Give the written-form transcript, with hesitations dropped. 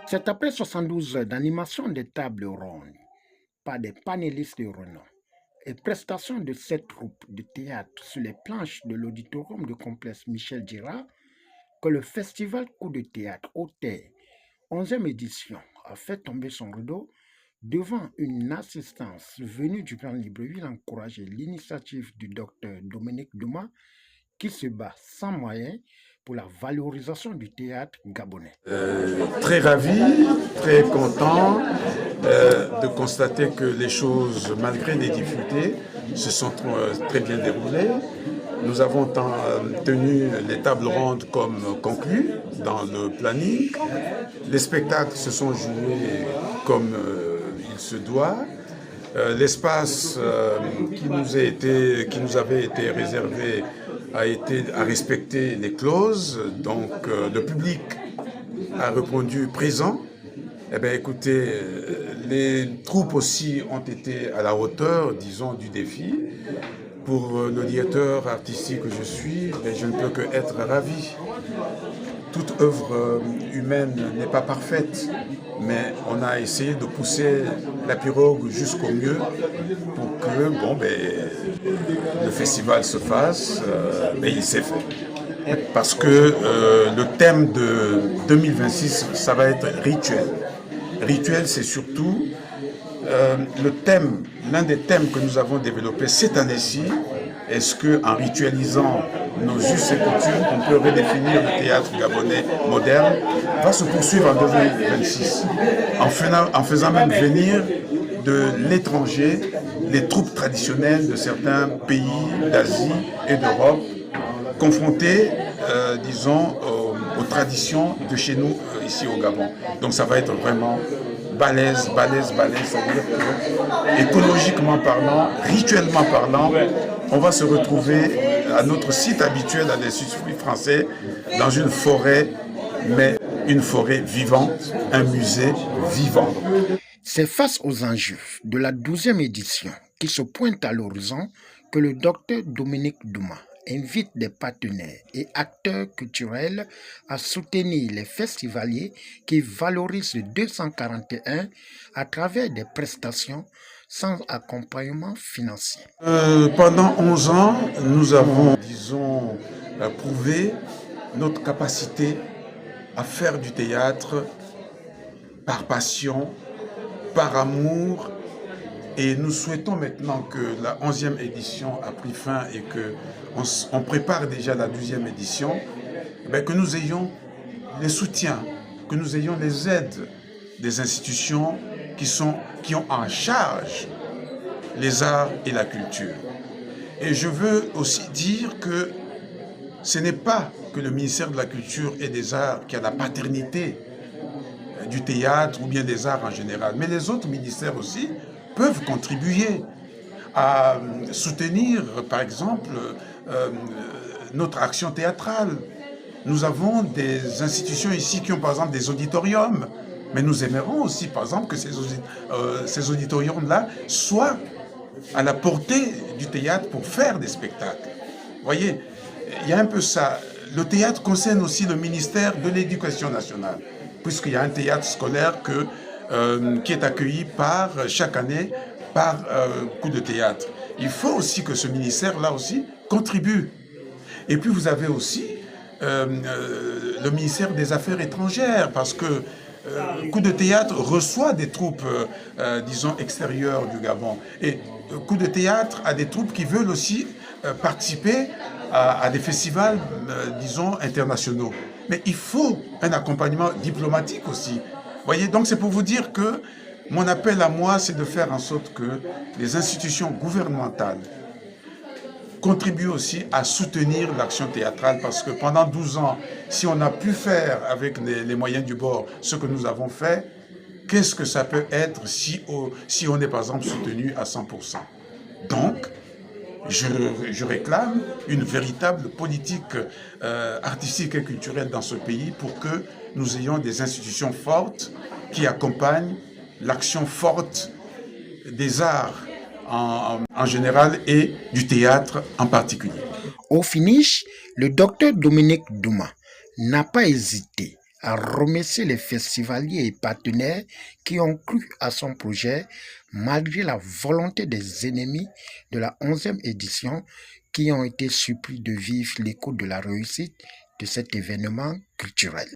C'est après 72 heures d'animation des tables rondes par des panélistes de renom et prestation de 7 troupes de théâtre sur les planches de l'auditorium du complexe Michel Girard que le festival Coup de théâtre au Terre, 11e édition, a fait tomber son rideau devant une assistance venue du plan Libreville encourager l'initiative du docteur Dominique Douma qui se bat sans moyens pour la valorisation du théâtre gabonais. Très ravi, très content de constater que les choses, malgré les difficultés, se sont très bien déroulées. Nous avons tenu les tables rondes comme conclues dans le planning. Les spectacles se sont joués comme il se doit. L'espace qui nous avait été réservé a respecté les clauses, donc le public a répondu présent. Eh bien, écoutez, les troupes aussi ont été à la hauteur, disons, du défi. Pour le directeur artistique que je suis, je ne peux que être ravi. Toute œuvre humaine n'est pas parfaite, mais on a essayé de pousser la pirogue jusqu'au mieux pour que le festival se fasse, mais il s'est fait. Parce que le thème de 2026, ça va être rituel. Rituel, c'est surtout l'un des thèmes que nous avons développé cette année-ci. Est-ce qu'en ritualisant nos us et coutumes, on peut redéfinir le théâtre gabonais moderne, va se poursuivre en 2026, en faisant même venir de l'étranger les troupes traditionnelles de certains pays d'Asie et d'Europe, confrontées, disons, aux traditions de chez nous, ici au Gabon. Donc ça va être vraiment balèze, c'est-à-dire que, écologiquement parlant, rituellement parlant, on va se retrouver à notre site habituel à l'Institut français, dans une forêt, mais une forêt vivante, un musée vivant. C'est face aux enjeux de la 12e édition qui se pointe à l'horizon que le docteur Dominique Douma invite des partenaires et acteurs culturels à soutenir les festivaliers qui valorisent le 241 à travers des prestations sans accompagnement financier. Pendant 11 ans, nous avons, disons, prouvé notre capacité à faire du théâtre par passion, par amour. Et nous souhaitons maintenant que la 11e édition a pris fin et qu'on prépare déjà la 12e édition, que nous ayons les soutiens, que nous ayons les aides des institutions qui ont en charge les arts et la culture. Et je veux aussi dire que ce n'est pas que le ministère de la Culture et des Arts qui a la paternité du théâtre ou bien des arts en général, mais les autres ministères aussi peuvent contribuer à soutenir, par exemple, notre action théâtrale. Nous avons des institutions ici qui ont, par exemple, des auditoriums, mais nous aimerons aussi, par exemple, que ces auditoriums-là soient à la portée du théâtre pour faire des spectacles. Vous voyez, il y a un peu ça. Le théâtre concerne aussi le ministère de l'Éducation nationale, puisqu'il y a un théâtre scolaire qui est accueilli chaque année par Coup de théâtre. Il faut aussi que ce ministère-là aussi contribue. Et puis vous avez aussi le ministère des Affaires étrangères, parce que Coup de théâtre reçoit des troupes, disons, extérieures du Gabon. Et Coup de théâtre a des troupes qui veulent aussi participer à des festivals, disons, internationaux. Mais il faut un accompagnement diplomatique aussi. Vous voyez, donc c'est pour vous dire que mon appel à moi, c'est de faire en sorte que les institutions gouvernementales contribuent aussi à soutenir l'action théâtrale, parce que pendant 12 ans, si on a pu faire avec les moyens du bord ce que nous avons fait, qu'est-ce que ça peut être si on est par exemple soutenu à 100%? Donc, je réclame une véritable politique artistique et culturelle dans ce pays pour que nous ayons des institutions fortes qui accompagnent l'action forte des arts en général et du théâtre en particulier. Au finish, le docteur Dominique Douma n'a pas hésité à remercier les festivaliers et partenaires qui ont cru à son projet malgré la volonté des ennemis de la 11e édition qui ont été surpris de vivre l'écho de la réussite de cet événement culturel.